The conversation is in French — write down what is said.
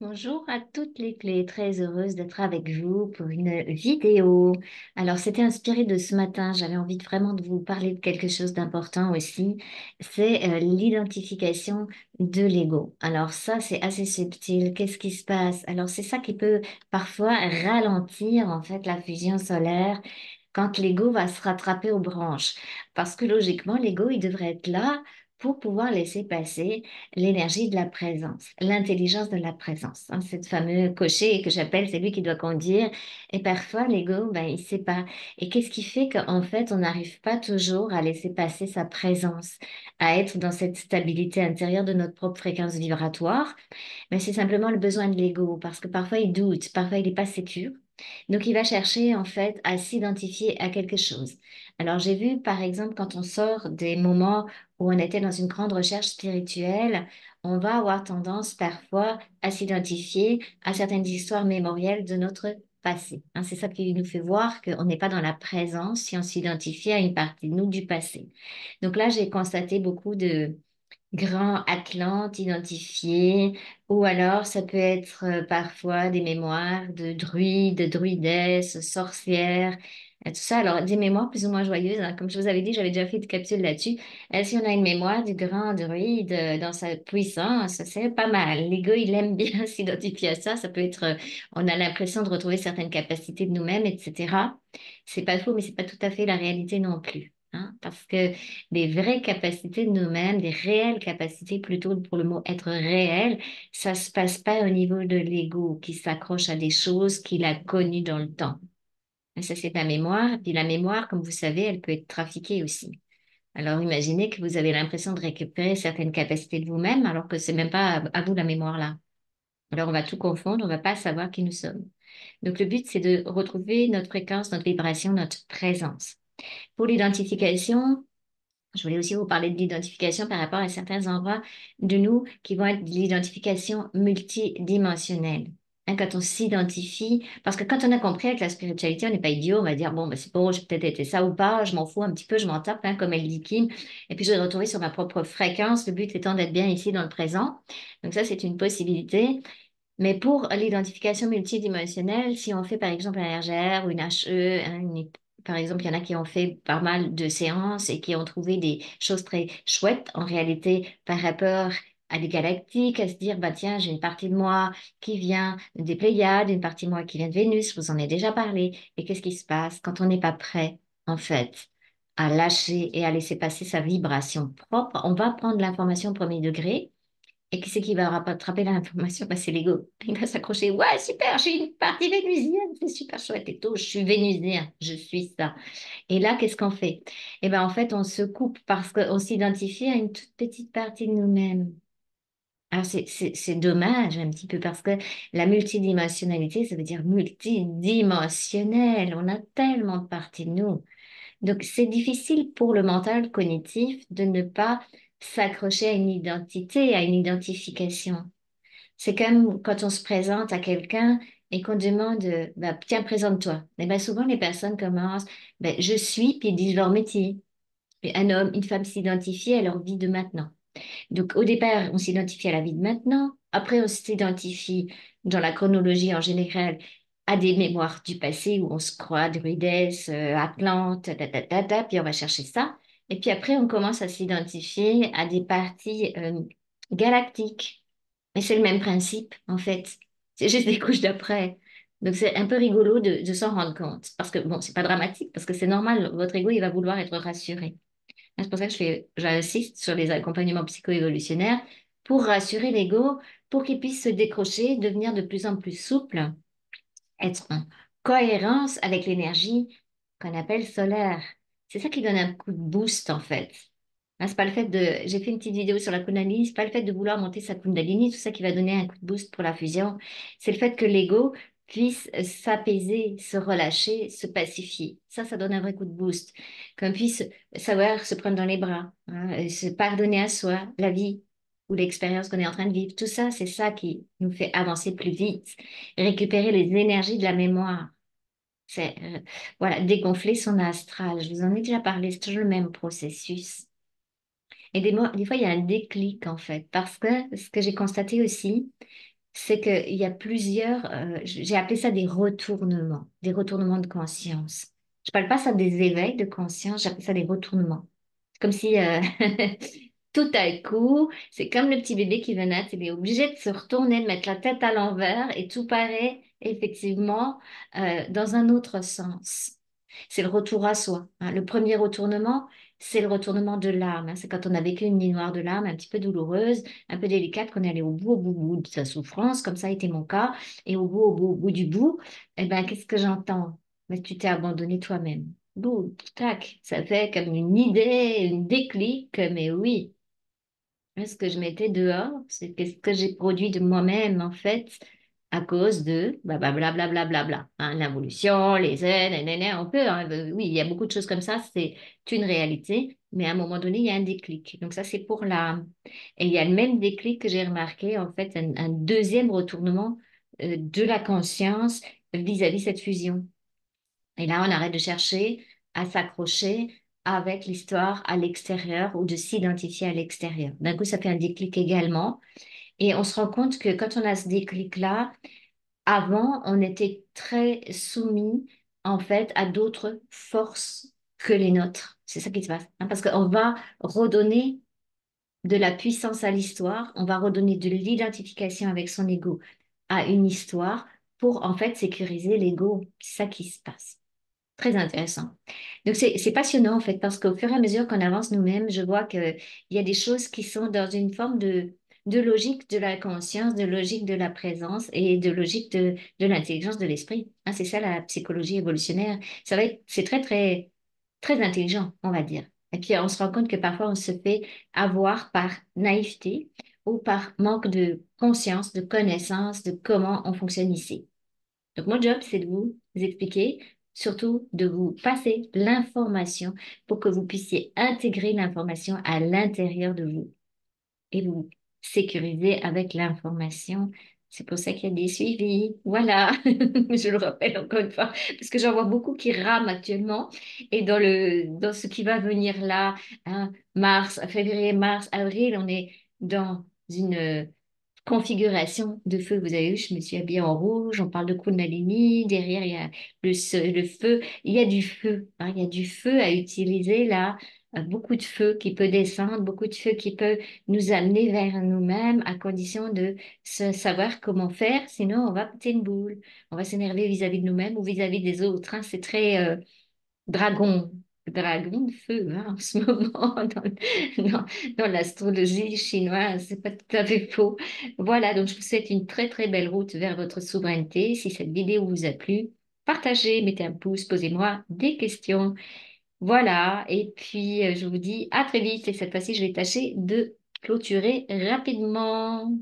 Bonjour à toutes les clés, très heureuse d'être avec vous pour une vidéo. Alors, c'était inspiré de ce matin, j'avais envie vraiment de vous parler de quelque chose d'important aussi, c'est l'identification de l'ego. Alors ça, c'est assez subtil. Qu'est-ce qui se passe? Alors, c'est ça qui peut parfois ralentir en fait la fusion solaire quand l'ego va se rattraper aux branches. Parce que logiquement, l'ego, il devrait être là pour pouvoir laisser passer l'énergie de la présence, l'intelligence de la présence. Hein, cette fameux cocher que j'appelle, c'est lui qui doit conduire. Et parfois, l'ego, ben, il sait pas. Et qu'est-ce qui fait qu'en fait, on n'arrive pas toujours à laisser passer sa présence, à être dans cette stabilité intérieure de notre propre fréquence vibratoire? Mais c'est simplement le besoin de l'ego, parce que parfois, il doute, parfois, il n'est pas sécure. Donc, il va chercher en fait à s'identifier à quelque chose. Alors, j'ai vu par exemple quand on sort des moments où on était dans une grande recherche spirituelle, on va avoir tendance parfois à s'identifier à certaines histoires mémorielles de notre passé. Hein, c'est ça qui nous fait voir qu'on n'est pas dans la présence si on s'identifie à une partie de nous du passé. Donc là, j'ai constaté beaucoup de grands atlantes identifiés, ou alors ça peut être parfois des mémoires de druides, druidesses, sorcières, tout ça. Alors des mémoires plus ou moins joyeuses, hein. Comme je vous avais dit, j'avais déjà fait une capsule là-dessus. Si on a une mémoire du grand druide dans sa puissance, c'est pas mal. L'ego, il aime bien s'identifier à ça. Ça peut être, on a l'impression de retrouver certaines capacités de nous-mêmes, etc. C'est pas faux, mais c'est pas tout à fait la réalité non plus. Hein, parce que des vraies capacités de nous-mêmes, des réelles capacités plutôt pour le mot être réel, ça se passe pas au niveau de l'ego qui s'accroche à des choses qu'il a connues dans le temps. Et ça, c'est la mémoire. Et puis la mémoire, comme vous savez, elle peut être trafiquée aussi. Alors imaginez que vous avez l'impression de récupérer certaines capacités de vous-même alors que c'est même pas à vous la mémoire là. Alors on va tout confondre, on va pas savoir qui nous sommes. Donc le but, c'est de retrouver notre fréquence, notre vibration, notre présence. Pour l'identification, je voulais aussi vous parler de l'identification par rapport à certains endroits de nous qui vont être de l'identification multidimensionnelle. Hein, quand on s'identifie, parce que quand on a compris avec la spiritualité, on n'est pas idiot, on va dire, bon, ben, c'est bon, j'ai peut-être été ça ou pas, je m'en fous un petit peu, je m'en tape, hein, comme elle dit Kim, et puis je vais retrouver sur ma propre fréquence, le but étant d'être bien ici dans le présent. Donc ça, c'est une possibilité. Mais pour l'identification multidimensionnelle, si on fait par exemple un RGR ou une HE, hein, par exemple, il y en a qui ont fait pas mal de séances et qui ont trouvé des choses très chouettes en réalité par rapport à des galactiques, à se dire, bah tiens, j'ai une partie de moi qui vient des Pléiades, une partie de moi qui vient de Vénus, je vous en ai déjà parlé. Et qu'est-ce qui se passe quand on n'est pas prêt, en fait, à lâcher et à laisser passer sa vibration propre? On va prendre l'information au premier degré. Et qui c'est qui va rattraper l'information? Bah, c'est l'ego. Il va s'accrocher. Ouais, super, j'ai une partie vénusienne, c'est super chouette et tout. Je suis vénusien, je suis ça. Et là, qu'est-ce qu'on fait? Eh ben, en fait, on se coupe parce qu'on s'identifie à une toute petite partie de nous-mêmes. Alors, c'est dommage un petit peu parce que la multidimensionnalité, ça veut dire multidimensionnel. On a tellement de parties de nous. Donc, c'est difficile pour le mental cognitif de ne pas s'accrocher à une identité, à une identification. C'est comme quand on se présente à quelqu'un et qu'on demande, bah, tiens, présente-toi. Et ben souvent, les personnes commencent, ben, je suis, puis ils disent leur métier. Et un homme, une femme s'identifient à leur vie de maintenant. Donc, au départ, on s'identifie à la vie de maintenant. Après, on s'identifie dans la chronologie en général à des mémoires du passé où on se croit druidesse, Atlante, puis on va chercher ça. Et puis après, on commence à s'identifier à des parties galactiques. Mais c'est le même principe, en fait. C'est juste des couches d'après. Donc, c'est un peu rigolo de s'en rendre compte. Parce que, bon, c'est pas dramatique, parce que c'est normal, votre ego, il va vouloir être rassuré. C'est pour ça que j'insiste sur les accompagnements psycho-évolutionnaires pour rassurer l'ego, pour qu'il puisse se décrocher, devenir de plus en plus souple, être en cohérence avec l'énergie qu'on appelle solaire. C'est ça qui donne un coup de boost, en fait. Hein, c'est pas le fait de, j'ai fait une petite vidéo sur la Kundalini, c'est pas le fait de vouloir monter sa Kundalini, tout ça qui va donner un coup de boost pour la fusion. C'est le fait que l'ego puisse s'apaiser, se relâcher, se pacifier. Ça donne un vrai coup de boost. Qu'on puisse savoir se prendre dans les bras, hein, et se pardonner à soi, la vie ou l'expérience qu'on est en train de vivre. Tout ça, c'est ça qui nous fait avancer plus vite, récupérer les énergies de la mémoire. C'est, voilà, dégonfler son astral. Je vous en ai déjà parlé, c'est toujours le même processus. Et des fois, il y a un déclic en fait, parce que ce que j'ai constaté aussi, c'est qu'il y a plusieurs, j'ai appelé ça des retournements de conscience. Je parle pas ça des éveils de conscience, j'appelle ça des retournements. C'est comme si tout à coup, c'est comme le petit bébé qui veut naître, il est obligé de se retourner, de mettre la tête à l'envers et tout paraît effectivement dans un autre sens. C'est le retour à soi, hein. Le premier retournement, c'est le retournement de l'âme, hein. C'est quand on a vécu une nuit noire de l'âme un petit peu douloureuse, un peu délicate, qu'on est allé au bout de sa souffrance, comme ça a été mon cas, et au bout du bout, eh ben, qu'est-ce que j'entends? Mais tu t'es abandonné toi-même. Boum, tac, ça fait comme une idée, une déclic, mais oui, ce que je mettais dehors, c'est qu'est-ce que j'ai produit de moi-même, en fait, à cause de blablabla, bla, hein, l'involution, les aides, nanana, on peut, hein, oui, il y a beaucoup de choses comme ça, c'est une réalité, mais à un moment donné, il y a un déclic. Donc ça, c'est pour l'âme. Et il y a le même déclic que j'ai remarqué, en fait, un deuxième retournement de la conscience vis-à-vis cette fusion. Et là, on arrête de chercher à s'accrocher avec l'histoire à l'extérieur ou de s'identifier à l'extérieur. D'un coup, ça fait un déclic également. Et on se rend compte que quand on a ce déclic-là, avant, on était très soumis, en fait, à d'autres forces que les nôtres. C'est ça qui se passe, hein, parce qu'on va redonner de la puissance à l'histoire, on va redonner de l'identification avec son ego à une histoire pour, en fait, sécuriser l'ego. C'est ça qui se passe. Très intéressant. Donc c'est passionnant en fait parce qu'au fur et à mesure qu'on avance nous-mêmes, je vois qu'il y a des choses qui sont dans une forme de logique de la conscience, de logique de la présence et de logique de l'intelligence de l'esprit. Hein, c'est ça la psychologie évolutionnaire. C'est très très très intelligent, on va dire. Et puis on se rend compte que parfois on se fait avoir par naïveté ou par manque de conscience, de connaissance de comment on fonctionne ici. Donc, mon job, c'est de vous expliquer, surtout de vous passer l'information pour que vous puissiez intégrer l'information à l'intérieur de vous et vous sécuriser avec l'information. C'est pour ça qu'il y a des suivis. Voilà, je le rappelle encore une fois, parce que j'en vois beaucoup qui rament actuellement. Et dans ce qui va venir là, hein, mars, février, mars, avril, on est dans une configuration de feu. Vous avez vu, je me suis habillée en rouge, on parle de Kundalini, derrière il y a le feu, il y a du feu, hein, il y a du feu à utiliser là, beaucoup de feu qui peut descendre, beaucoup de feu qui peut nous amener vers nous-mêmes à condition de savoir comment faire, sinon on va péter une boule, on va s'énerver vis-à-vis de nous-mêmes ou vis-à-vis des autres, hein. C'est très dragon, dragon de feu, hein, en ce moment, dans l'astrologie chinoise, c'est pas tout à fait faux. Voilà, donc je vous souhaite une très très belle route vers votre souveraineté. Si cette vidéo vous a plu, partagez, mettez un pouce, posez-moi des questions. Voilà, et puis je vous dis à très vite et cette fois-ci, je vais tâcher de clôturer rapidement.